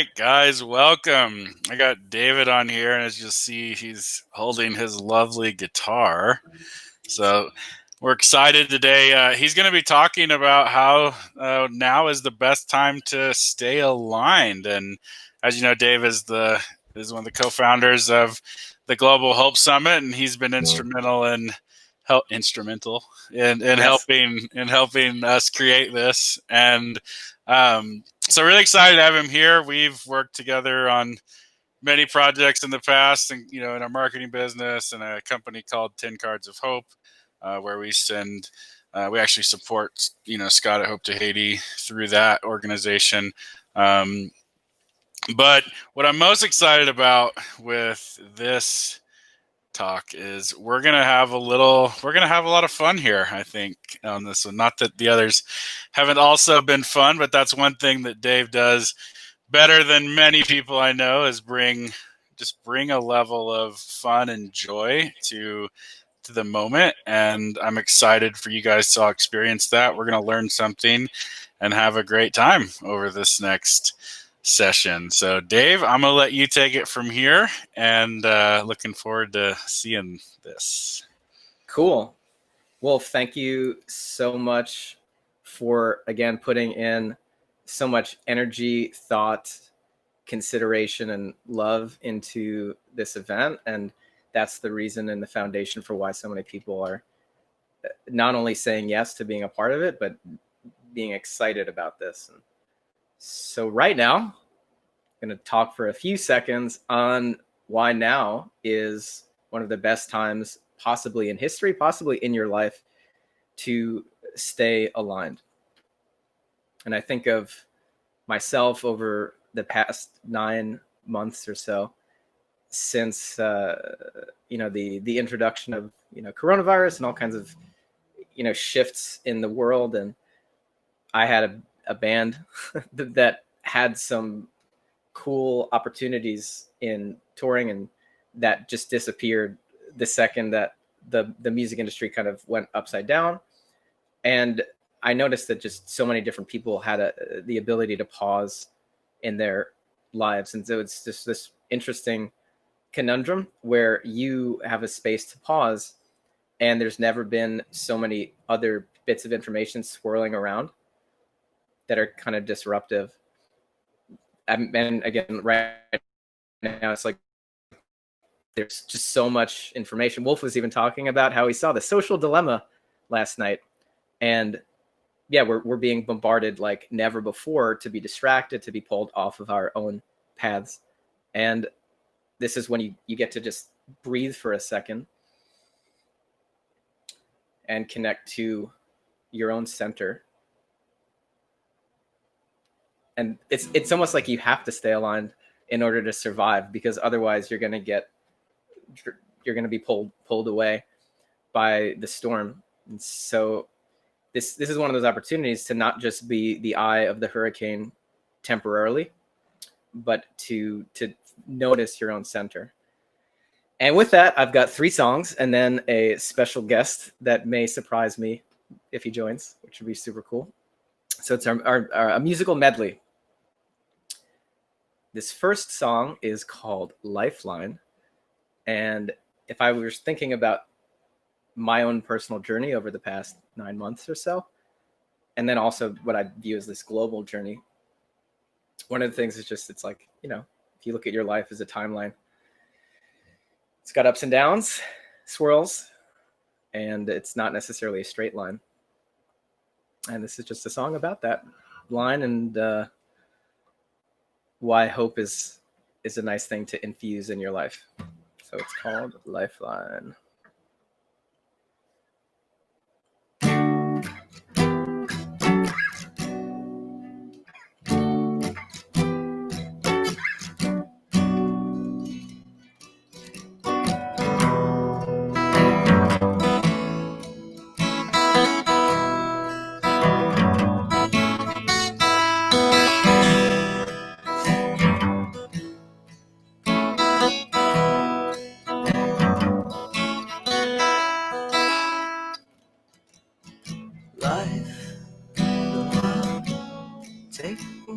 right, guys, welcome. I got David on here, and as you'll see, he's holding his lovely guitar. So we're excited today. He's going to be talking about how now is the best time to stay aligned. And as you know, Dave is one of the co-founders of the Global Hope Summit, and he's been instrumental in Yes. helping us create this. And so really excited to have him here. We've worked together on many projects in the past, and in our marketing business and a company called 10 Cards of Hope, where we actually support Scott at Hope to Haiti through that organization. But what I'm most excited about with this talk is we're gonna have a lot of fun here, I think, on this one. Not that the others haven't also been fun, but that's one thing that Dave does better than many people I know is bring a level of fun and joy to the moment. And I'm excited for you guys to all experience that. We're gonna learn something and have a great time over this next session. So Dave, I'm gonna let you take it from here, and looking forward to seeing this. Cool. Well, thank you so much for, again, putting in so much energy, thought, consideration, and love into this event. And that's the reason and the foundation for why so many people are not only saying yes to being a part of it, but being excited about this. And so right now, I'm going to talk for a few seconds on why now is one of the best times possibly in history, possibly in your life, to stay aligned. And I think of myself over the past 9 months or so, since the introduction of coronavirus and all kinds of shifts in the world. And I had a band that had some cool opportunities in touring, and that just disappeared the second that the music industry kind of went upside down. And I noticed that just so many different people had the ability to pause in their lives. And so it's just this interesting conundrum where you have a space to pause, and there's never been so many other bits of information swirling around that are kind of disruptive. And again, right now, it's like there's just so much information. Wolf was even talking about how he saw The Social Dilemma last night. And yeah, we're being bombarded like never before to be distracted, to be pulled off of our own paths. And this is when you get to just breathe for a second and connect to your own center. And it's almost like you have to stay aligned in order to survive, because otherwise you're going to be pulled away by the storm. And so this is one of those opportunities to not just be the eye of the hurricane temporarily, but to notice your own center. And with that, I've got 3 songs and then a special guest that may surprise me if he joins, which would be super cool. So it's a musical medley. This first song is called Lifeline. And if I was thinking about my own personal journey over the past 9 months or so, and then also what I view as this global journey, one of the things is just, it's like, if you look at your life as a timeline, it's got ups and downs, swirls, and it's not necessarily a straight line. And this is just a song about that line, and why hope is a nice thing to infuse in your life. So it's called Lifeline.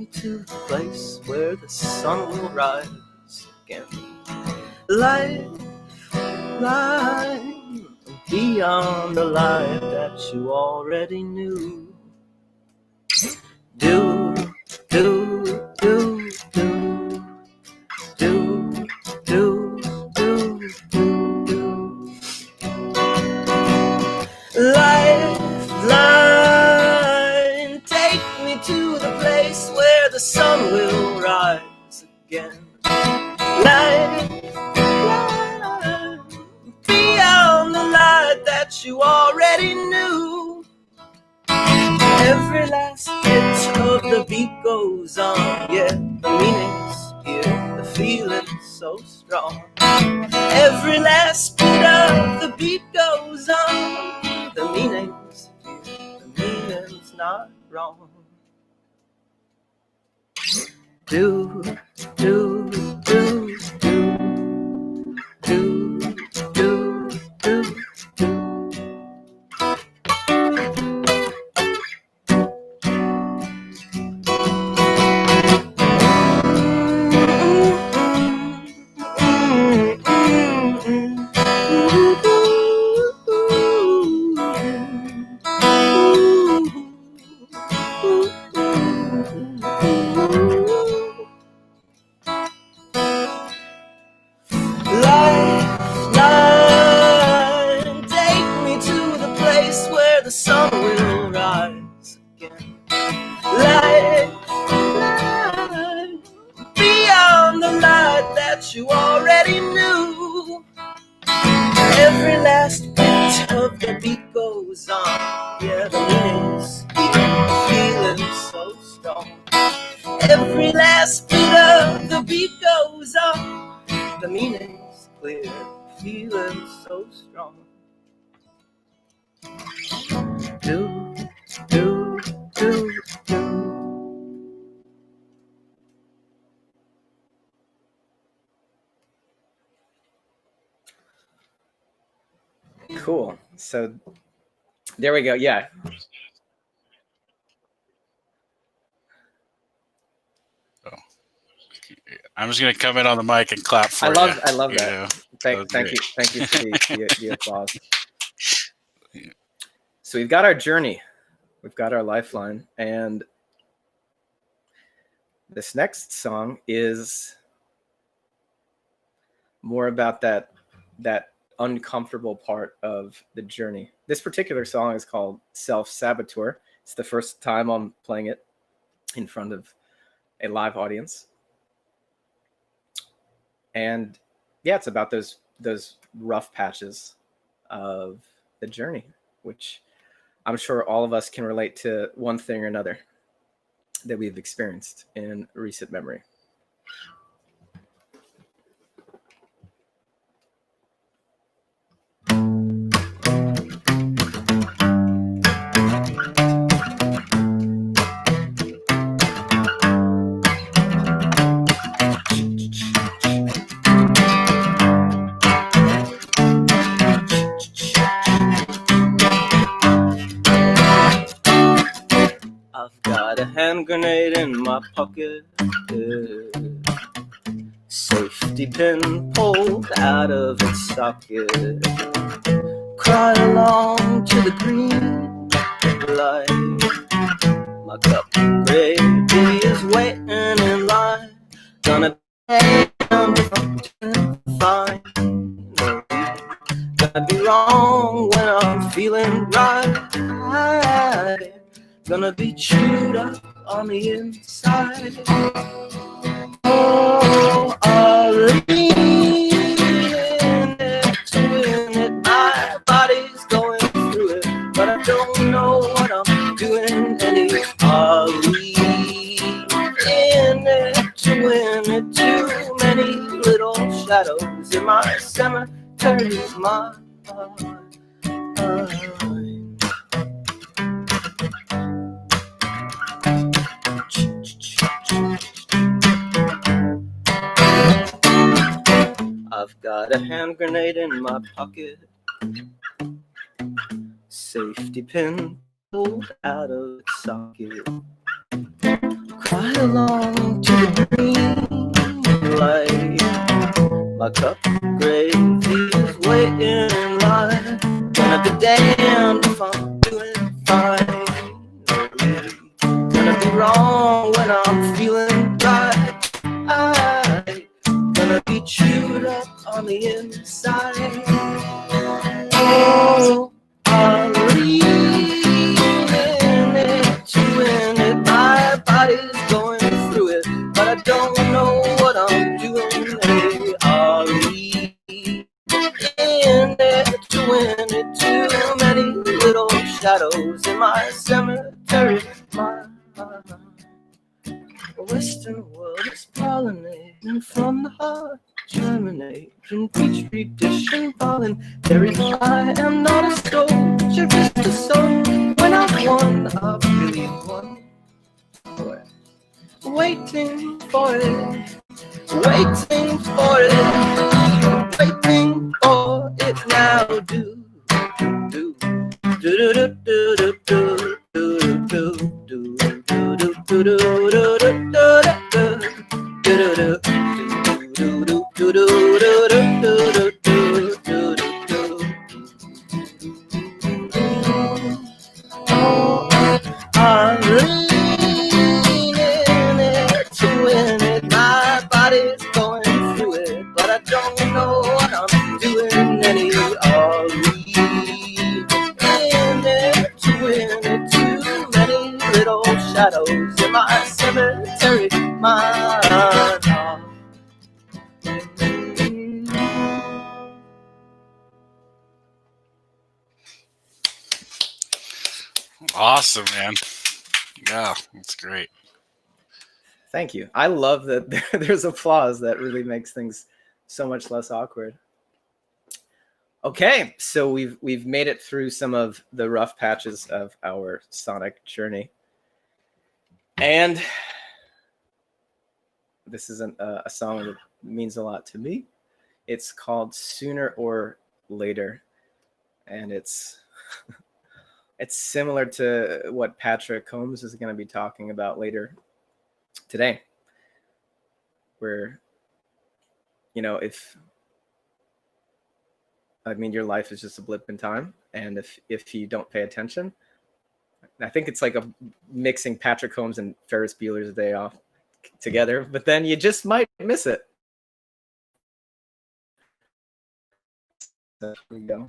me to the place where the sun will rise again. Life, beyond the life that you already knew. Do, do, do, do, do, do, do, do. Lifeline, take me to the place where the sun will rise again. Lifeline, beyond the light that you already knew. Every last bit of the beat goes on, yeah, the meaning's here, the feeling's so strong. Every last bit of the beat goes on, the meaning's not wrong. Do, do, do, do, do, do, do, do. Lifeline, take me to the place where the sun will rise again. Lifeline, beyond the light that you already knew. Every last bit of the beat goes on, yeah, the meaning's here, the feeling's so strong. Every last bit of the beat goes on, the meaning's clear, feeling so strong. Do, do, do, do. Cool. So there we go. Yeah. I'm just gonna come in on the mic and clap for you. I love that. Know? Thank you for the applause. So we've got our journey, we've got our lifeline, and this next song is more about that uncomfortable part of the journey. This particular song is called Self-Saboteur. It's the first time I'm playing it in front of a live audience. And yeah, it's about those rough patches of the journey, which I'm sure all of us can relate to one thing or another that we've experienced in recent memory. I've got a hand grenade in my pocket, safety pin pulled out of its socket. Cry along to the green light. My cup of gravy is waiting in line. Gonna be fine. Gonna be wrong when I'm feeling right. Gonna be chewed up on the inside. Oh, I'll lean it to win it. My body's going through it, but I don't know what I'm doing anymore. I'll lean it to win it. Too many little shadows in my cemetery's mind. I've got a hand grenade in my pocket, safety pin pulled out of its socket. Cry I long to the green light. My cup of gravy is waiting in line. Gonna be damned if I'm doing fine. Gonna be wrong when I'm feeling right. Gonna be chewed up on the inside. Oh, I'm leaning it to win it. My body's going through it, but I don't know what I'm doing. I'll lean in it to win it. Too many little shadows in my cemetery. My Western world is pollinating from the heart, germinating, petri dish and pollen. Berries, I am not a soldier, just a soul. When I've won, I've really won. Waiting for it, waiting for it, waiting for it now. Do do do do do do do do do do do I'm leaning it to win it. My body's going through it, but I don't know what I'm doing. Any I'll lean it to win it. Too many little shadows in my cemetery. My Awesome, man. Yeah, that's great. Thank you. I love that there's applause. That really makes things so much less awkward. Okay, so we've made it through some of the rough patches of our sonic journey, and this is a song that means a lot to me. It's called "Sooner or Later," and it's it's similar to what Patrick Holmes is going to be talking about later today, where, you know, your life is just a blip in time, and if you don't pay attention, I think it's like a mixing Patrick Holmes and Ferris Bueller's Day Off together, but then you just might miss it. There we go.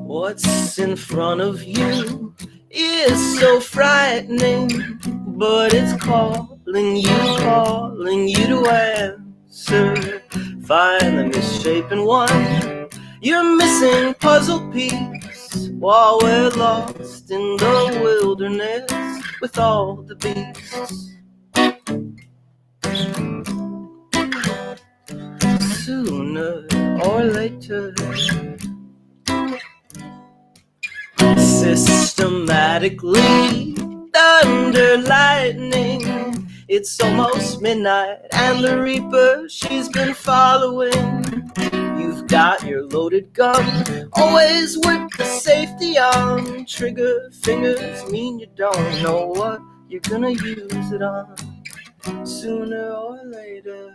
What's in front of you is so frightening, but it's calling you to answer. Find the misshapen one, you're missing puzzle piece, while we're lost in the wilderness with all the beasts. Sooner or later, systematically, thunder, lightning. It's almost midnight, and the Reaper, she's been following. You've got your loaded gun, always with the safety on. Trigger fingers mean you don't know what you're gonna use it on. Sooner or later.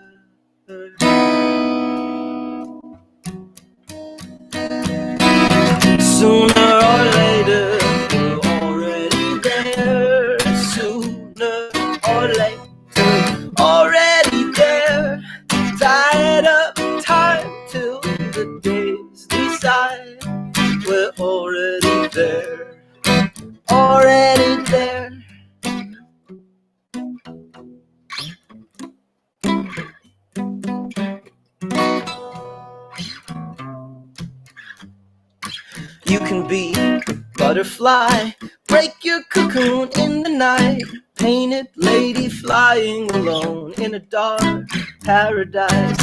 Sooner or later, we're already there. Sooner or later, already there. Tied up time till the days decide. We're already there, already there. You can be butterfly, break your cocoon in the night. Painted lady flying alone in a dark paradise.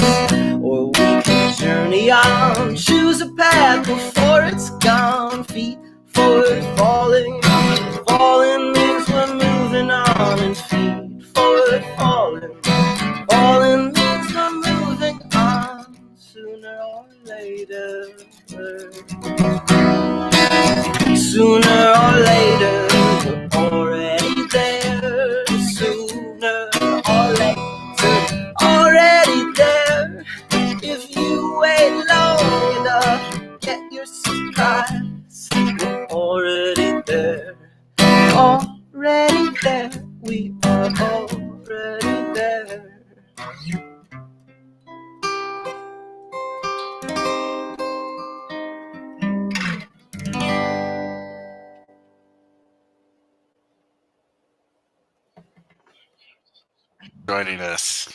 Or we can journey on, choose a path before it's gone. feet forward, falling. Falling means we're moving on, and feet forward, falling. Falling means we're moving on, sooner or later. Sooner or later, we're already there. Sooner or later, already there. If you wait long enough, get your surprise. We're already there. Already there. We are already there. Joining us.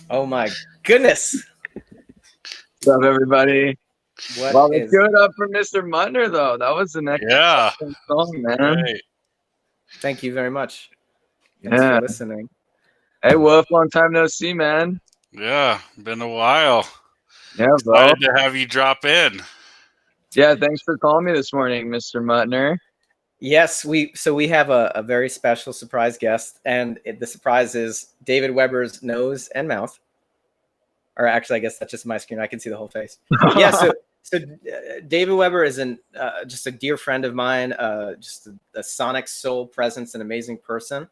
Oh my goodness. What's up, everybody? Well, let's give it up for Mr. Muntner, though. That was an excellent song, man. Right. Thank you very much. Thanks for listening. Hey, Wolf, long time no see, man. Yeah, been a while. Yeah, bro. Excited to have you drop in. Yeah, thanks for calling me this morning, Mr. Muntner. Yes, we have a very special surprise guest, and the surprise is David Weber's nose and mouth. Or actually, I guess that's just my screen. I can see the whole face. Yeah, so David Weber is just a dear friend of mine, just a sonic soul presence, an amazing person.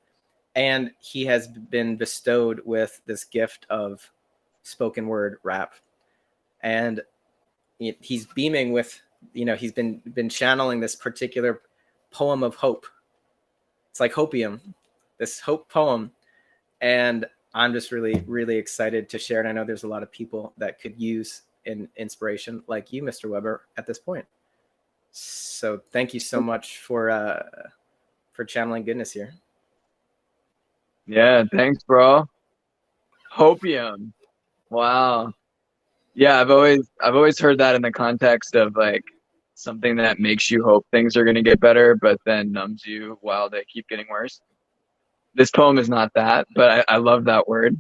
And he has been bestowed with this gift of spoken word rap. And he's beaming with, he's been channeling this particular poem of hope. It's like hopium, this hope poem. And I'm just really, really excited to share it. I know there's a lot of people that could use an inspiration like you, Mr. Weber, at this point. So thank you so much for channeling goodness here. Yeah, thanks, bro. Hopium. Wow. Yeah, I've always heard that in the context of like something that makes you hope things are going to get better, but then numbs you while they keep getting worse. This poem is not that, but I love that word.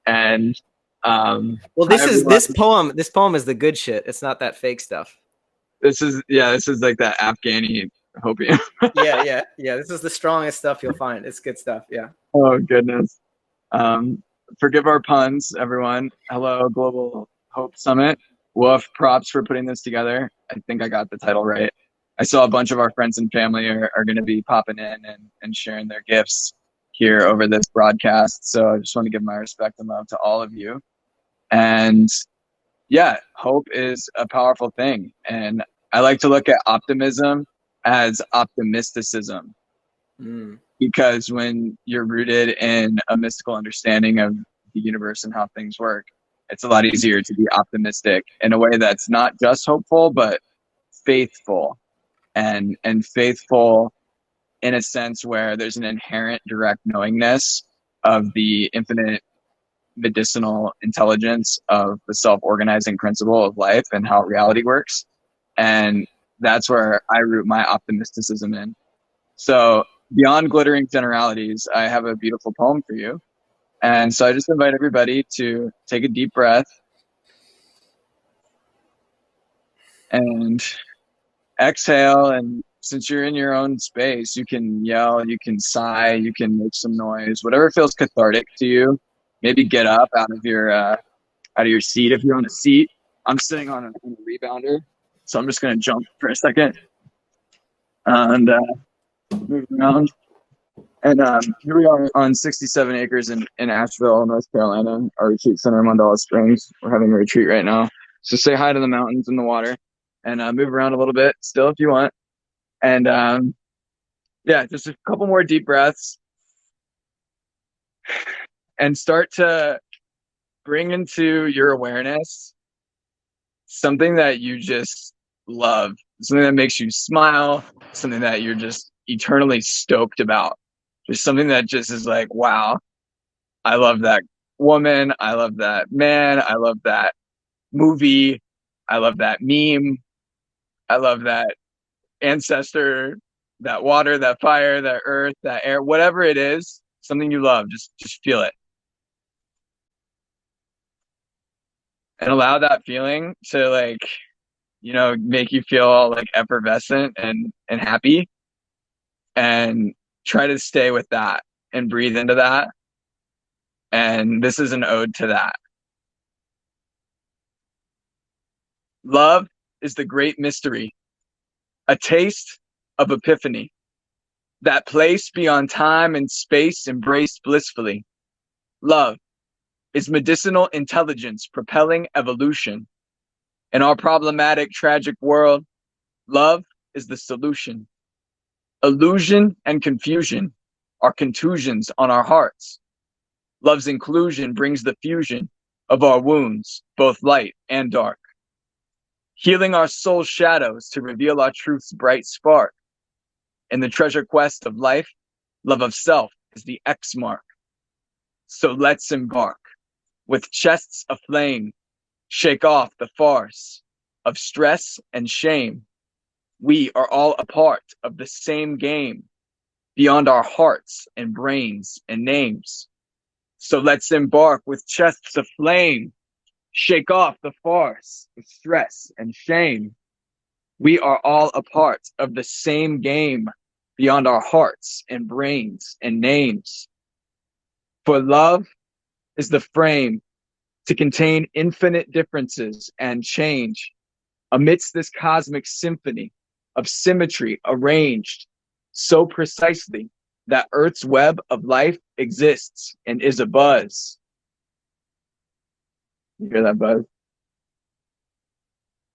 And well, this poem is the good shit. It's not that fake stuff. This is like that Afghani hopium. yeah. This is the strongest stuff you'll find. It's good stuff. Yeah. Oh goodness. Forgive our puns, everyone. Hello, Global Hope Summit. Woof, props for putting this together. I think I got the title right. I saw a bunch of our friends and family are going to be popping in and sharing their gifts here over this broadcast. So I just want to give my respect and love to all of you. And yeah, hope is a powerful thing. And I like to look at optimism as optimisticism. Because when you're rooted in a mystical understanding of the universe and how things work, it's a lot easier to be optimistic in a way that's not just hopeful, but faithful. And faithful in a sense where there's an inherent direct knowingness of the infinite medicinal intelligence of the self-organizing principle of life and how reality works. And that's where I root my optimisticism in. So beyond glittering generalities, I have a beautiful poem for you. And so I just invite everybody to take a deep breath and exhale. And since you're in your own space, you can yell, you can sigh, you can make some noise, whatever feels cathartic to you. Maybe get up out of your seat if you're on a seat. I'm sitting on a rebounder, so I'm just going to jump for a second and move around. And here we are on 67 acres in Asheville, North Carolina, our retreat center in Mandala Springs. We're having a retreat right now. So say hi to the mountains and the water and move around a little bit still if you want. And yeah, just a couple more deep breaths and start to bring into your awareness something that you just love, something that makes you smile, something that you're just eternally stoked about. Just something that just is like, wow, I love that woman. I love that man. I love that movie. I love that meme. I love that ancestor, that water, that fire, that earth, that air, whatever it is, something you love, just feel it. And allow that feeling to like make you feel all like effervescent and happy, and try to stay with that and breathe into that. And this is an ode to that. Love is the great mystery, a taste of epiphany, that place beyond time and space embraced blissfully. Love is medicinal intelligence propelling evolution. In our problematic, tragic world, love is the solution. Illusion and confusion are contusions on our hearts. Love's inclusion brings the fusion of our wounds, both light and dark, healing our soul's shadows to reveal our truth's bright spark. In the treasure quest of life, love of self is the X mark. So let's embark with chests aflame, shake off the farce of stress and shame. We are all a part of the same game, beyond our hearts and brains and names. So let's embark with chests aflame, shake off the farce of stress and shame. We are all a part of the same game, beyond our hearts and brains and names. For love is the frame to contain infinite differences and change amidst this cosmic symphony of symmetry arranged so precisely that Earth's web of life exists and is abuzz. You hear that buzz?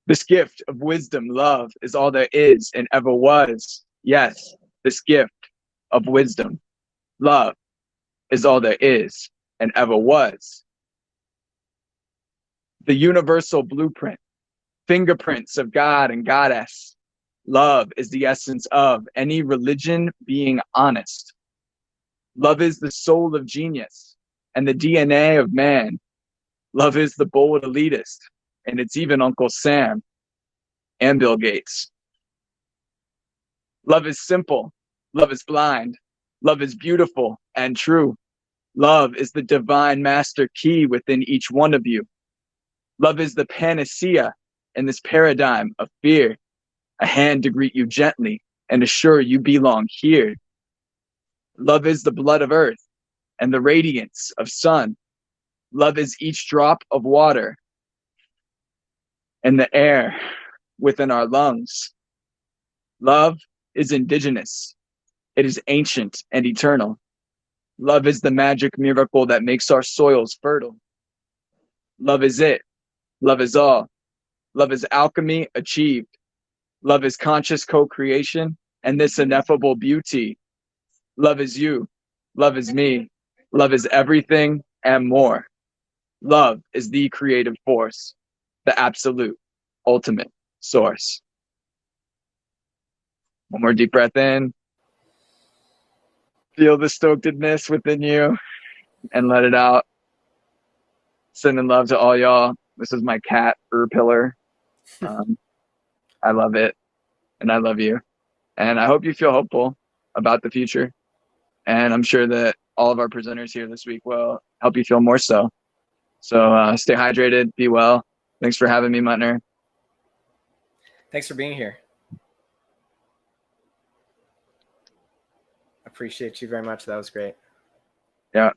This gift of wisdom, love, is all there is and ever was. Yes, this gift of wisdom, love, is all there is and ever was. The universal blueprint, fingerprints of God and Goddess. Love is the essence of any religion being honest. Love is the soul of genius and the DNA of man. Love is the bold elitist, and it's even Uncle Sam and Bill Gates. Love is simple. Love is blind. Love is beautiful and true. Love is the divine master key within each one of you. Love is the panacea in this paradigm of fear, a hand to greet you gently and assure you belong here. Love is the blood of earth and the radiance of sun. Love is each drop of water and the air within our lungs. Love is indigenous. It is ancient and eternal. Love is the magic miracle that makes our soils fertile. Love is it. Love is all. Love is alchemy achieved. Love is conscious co-creation and this ineffable beauty. Love is you. Love is me. Love is everything and more. Love is the creative force, the absolute, ultimate source. One more deep breath in. Feel the stokedness within you and let it out. Sending love to all y'all. This is my cat, Pillar. I love it, and I love you. And I hope you feel hopeful about the future. And I'm sure that all of our presenters here this week will help you feel more so. So stay hydrated, be well. Thanks for having me, Muntner. Thanks for being here. Appreciate you very much. That was great. Yeah.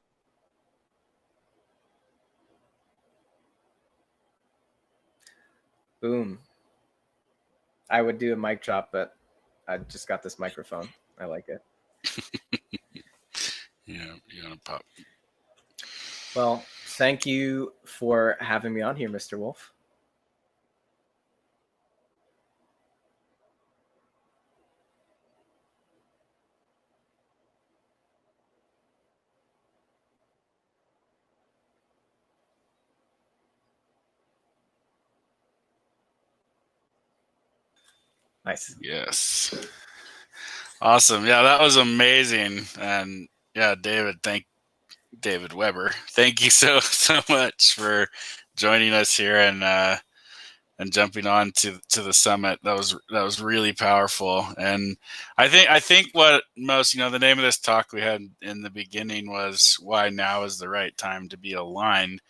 Boom. I would do a mic drop, but I just got this microphone. I like it. Yeah, you're gonna pop. Well, thank you for having me on here, Mr. Wolf. Nice. Yes. Awesome. Yeah, that was amazing. And yeah, David Weber. Thank you so much for joining us here and jumping on to the summit. That was really powerful. And I think what most, the name of this talk we had in the beginning was why now is the right time to be aligned.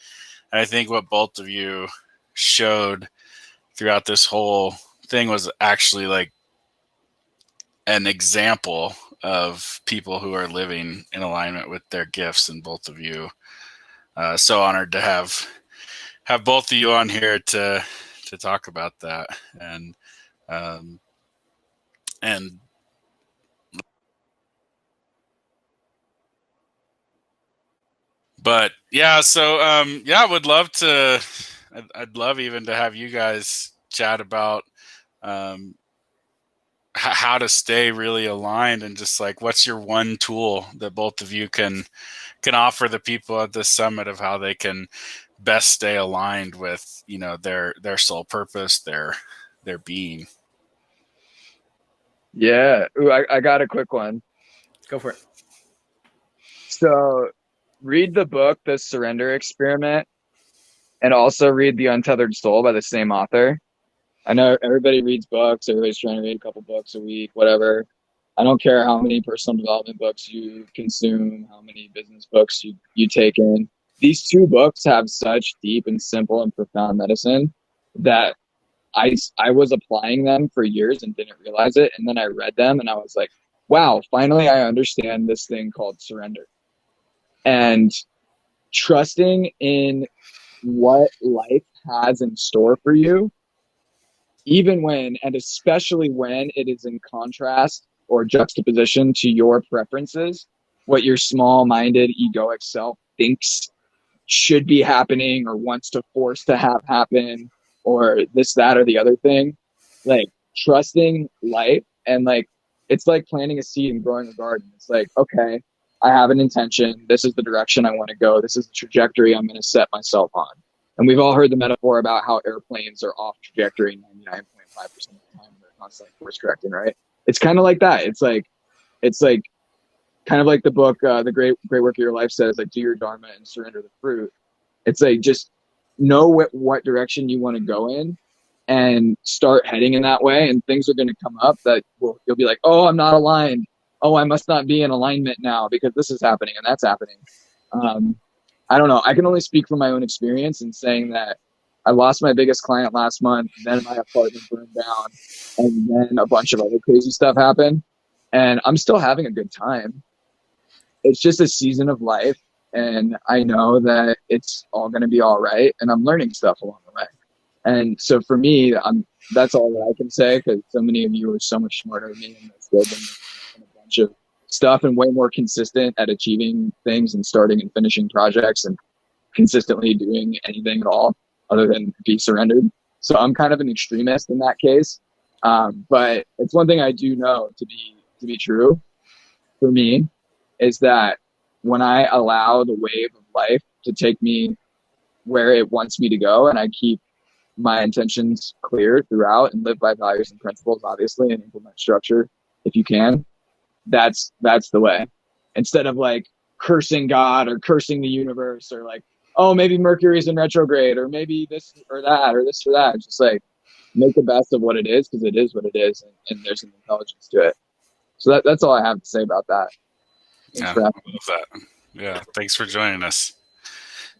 And I think what both of you showed throughout this whole thing was actually like an example of people who are living in alignment with their gifts, and both of you. So honored to have both of you on here to talk about that. Um, and but yeah, so yeah, I would love to. I'd love even to have you guys chat about how to stay really aligned, and just like what's your one tool that both of you can offer the people at this summit of how they can best stay aligned with, you know, their soul purpose, their being. Yeah. Ooh, I got a quick one. Go for it. So read the book, The Surrender Experiment, and also read The Untethered Soul by the same author. I know everybody reads books, everybody's trying to read a couple books a week, whatever. I don't care how many personal development books you consume, how many business books you take in. These two books have such deep and simple and profound medicine that I was applying them for years and didn't realize it. And then I read them and I was like, wow, finally I understand this thing called surrender. And trusting in what life has in store for you, even when, and especially when it is in contrast or juxtaposition to your preferences, what your small-minded, egoic self thinks should be happening or wants to force to have happen, or this, that, or the other thing. Like trusting life, and like it's like planting a seed and growing a garden. It's like, okay, I have an intention. This is the direction I want to go. This is the trajectory I'm going to set myself on. And we've all heard the metaphor about how airplanes are off trajectory 99.5% of the time. They're constantly course correcting, right? It's kind of like that. It's like kind of like the book, The Great Work of Your Life says, like, do your dharma and surrender the fruit. It's like, just know what direction you want to go in and start heading in that way. And things are going to come up that you'll be like, oh, I'm not aligned. Oh, I must not be in alignment now because this is happening and that's happening. I don't know. I can only speak from my own experience in saying that I lost my biggest client last month. Then my apartment burned down, and then a bunch of other crazy stuff happened. And I'm still having a good time. It's just a season of life, and I know that it's all going to be all right, and I'm learning stuff along the way. And so for me, that's all that I can say, because so many of you are so much smarter than me and a bunch of stuff, and way more consistent at achieving things and starting and finishing projects and consistently doing anything at all other than be surrendered. So I'm kind of an extremist in that case. But it's one thing I do know to be true for me, is that when I allow the wave of life to take me where it wants me to go, and I keep my intentions clear throughout and live by values and principles, obviously, and implement structure if you can, that's the way. Instead of like cursing God or cursing the universe, or like, oh, maybe Mercury's in retrograde, or maybe this or that, or this or that. Just like make the best of what it is, because it is what it is, and there's an intelligence to it. So that's all I have to say about that. Yeah, I love that. Yeah, thanks for joining us.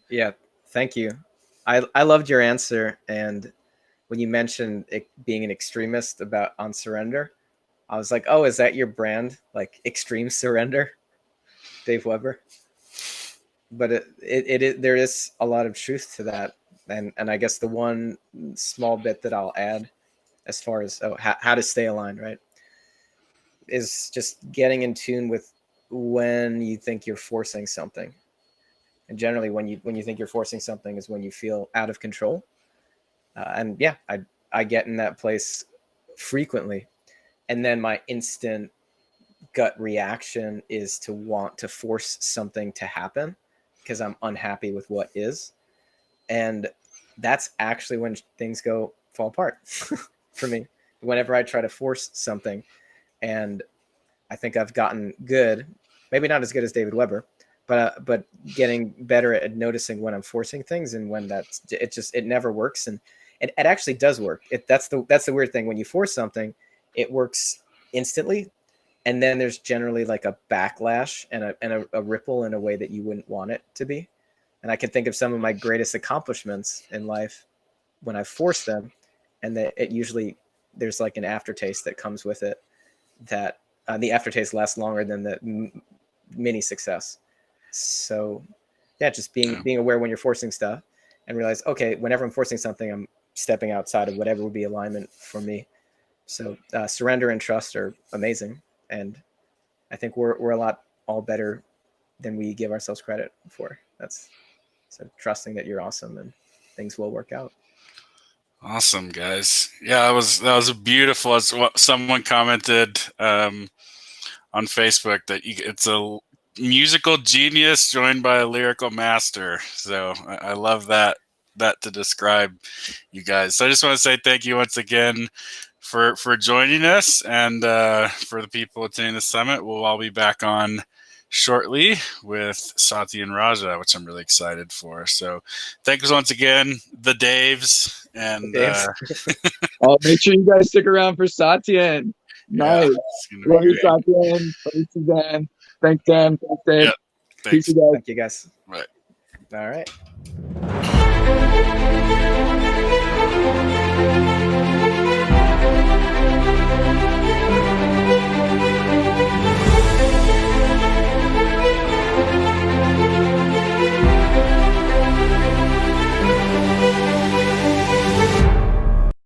Yeah, thank you. I loved your answer, and when you mentioned it being an extremist on surrender, I was like, oh, is that your brand? Like Extreme Surrender, Dave Weber? But there is a lot of truth to that. And I guess the one small bit that I'll add as far as how to stay aligned, right, is just getting in tune with when you think you're forcing something. And generally when you think you're forcing something is when you feel out of control. And yeah, I get in that place frequently. And then my instant gut reaction is to want to force something to happen because I'm unhappy with what is. And that's actually when things fall apart for me. Whenever I try to force something, and I think I've gotten good, maybe not as good as David Weber, but getting better at noticing when I'm forcing things and when it never works. And it actually does work. That's the weird thing. When you force something, it works instantly. And then there's generally like a backlash and a ripple in a way that you wouldn't want it to be. And I can think of some of my greatest accomplishments in life when I forced them, and that it usually there's like an aftertaste that comes with it, that the aftertaste lasts longer than the mini success. So yeah, just being aware when you're forcing stuff and realize, okay, whenever I'm forcing something, I'm stepping outside of whatever would be alignment for me. So surrender and trust are amazing. And I think we're a lot all better than we give ourselves credit for. That's so trusting that you're awesome and things will work out. Awesome, guys. Yeah, that was a beautiful. As what someone commented on Facebook, that it's a musical genius joined by a lyrical master. So I love that to describe you guys. So I just want to say thank you once again for joining us, and for the people attending the summit. We'll all be back on shortly with Satya and Raja, which I'm really excited for. So thanks once again, the Daves. And oh, make sure you guys stick around for Satya. Nice. Love you, Satya. Thanks, Dan. Thanks, Dan. Thanks, Dave. Yep. Thanks. Peace, you guys. Thank you, guys. Right. All right.